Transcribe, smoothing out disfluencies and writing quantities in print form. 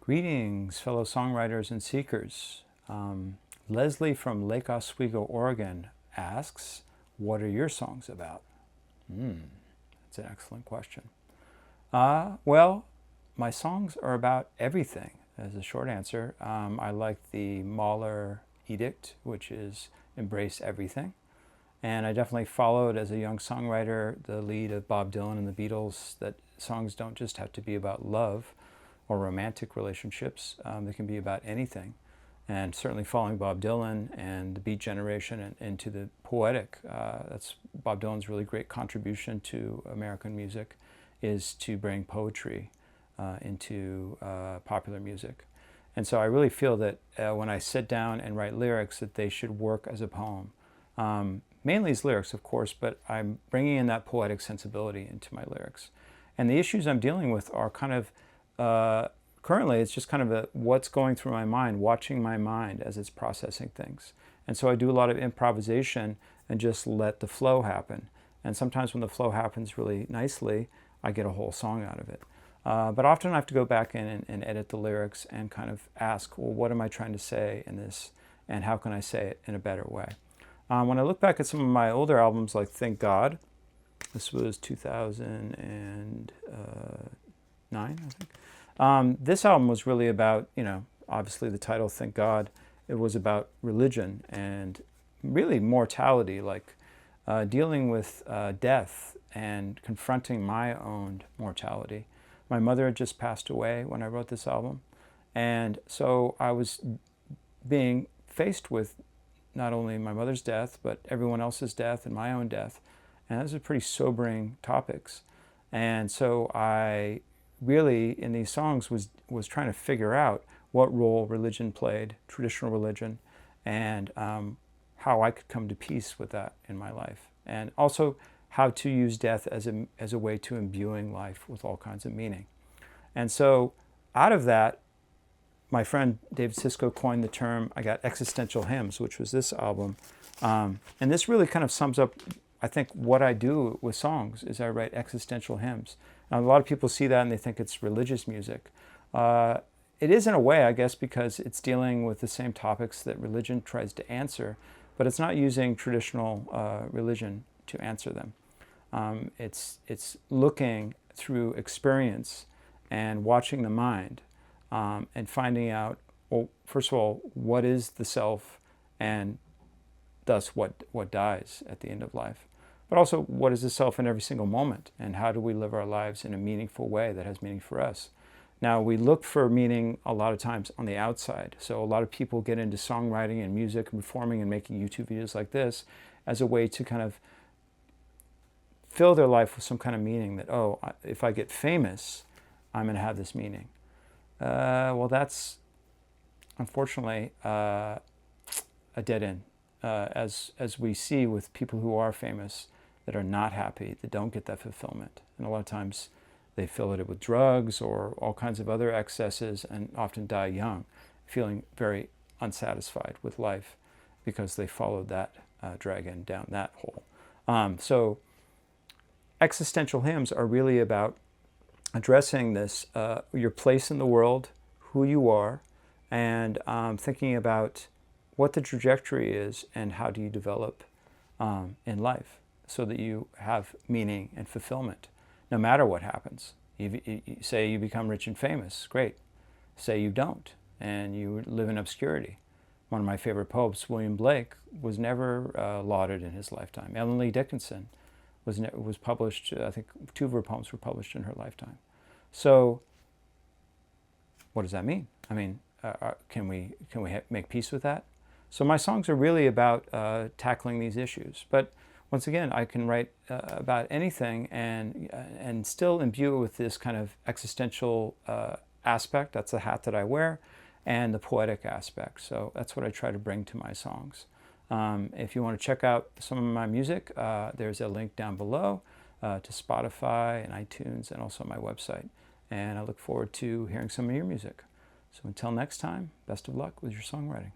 Greetings, fellow songwriters and seekers. Leslie from Lake Oswego, Oregon asks, what are your songs about? That's an excellent question. Well, my songs are about everything, as a short answer. I like the Mahler edict, which is embrace everything. And I definitely followed, as a young songwriter, the lead of Bob Dylan and the Beatles, that songs don't just have to be about love or romantic relationships. They can be about anything. And certainly following Bob Dylan and the Beat Generation and into the Poetic, that's Bob Dylan's really great contribution to American music, is to bring poetry into popular music. And so I really feel that when I sit down and write lyrics, that they should work as a poem. Mainly as lyrics, of course, but I'm bringing in that poetic sensibility into my lyrics. And the issues I'm dealing with are kind of, currently it's just kind of what's going through my mind, watching my mind as it's processing things. And so I do a lot of improvisation and just let the flow happen. And sometimes when the flow happens really nicely, I get a whole song out of it. But often I have to go back in and edit the lyrics and kind of ask, well, what am I trying to say in this? And how can I say it in a better way? When I look back at some of my older albums, like Thank God, this was 2009, I think. This album was really about, obviously the title, Thank God. It was about religion and really mortality, like dealing with death and confronting my own mortality. My mother had just passed away when I wrote this album. And so I was being faced with not only my mother's death, but everyone else's death and my own death. And those are pretty sobering topics. And so I really, in these songs, was trying to figure out what role religion played, traditional religion, and how I could come to peace with that in my life. And also how to use death as a way to imbuing life with all kinds of meaning. And so out of that, my friend David Sisko coined the term, I got Existential Hymns, which was this album. And this really kind of sums up, I think, what I do with songs is I write existential hymns. Now, a lot of people see that and they think it's religious music. It is in a way, I guess, because it's dealing with the same topics that religion tries to answer, but it's not using traditional religion to answer them. It's looking through experience and watching the mind. And finding out, well, first of all, what is the self, and thus what dies at the end of life. But also, what is the self in every single moment, and how do we live our lives in a meaningful way that has meaning for us? Now, we look for meaning a lot of times on the outside. So a lot of people get into songwriting and music and performing and making YouTube videos like this as a way to kind of fill their life with some kind of meaning that, oh, if I get famous, I'm going to have this meaning. Well, that's unfortunately a dead end, as we see with people who are famous that are not happy, that don't get that fulfillment. And a lot of times they fill it with drugs or all kinds of other excesses and often die young, feeling very unsatisfied with life because they followed that dragon down that hole. So existential hymns are really about addressing this, your place in the world, who you are, and thinking about what the trajectory is and how do you develop in life so that you have meaning and fulfillment, no matter what happens. You say you become rich and famous, great. Say you don't, and you live in obscurity. One of my favorite poets, William Blake, was never lauded in his lifetime. Ellen Lee Dickinson was published, I think 2 of her poems were published in her lifetime. So what does that mean? I mean, can we make peace with that? So my songs are really about tackling these issues. But once again, I can write about anything and still imbue it with this kind of existential aspect. That's the hat that I wear, and the poetic aspect. So that's what I try to bring to my songs. If you want to check out some of my music, there's a link down below to Spotify and iTunes and also my website. And I look forward to hearing some of your music. So until next time, best of luck with your songwriting.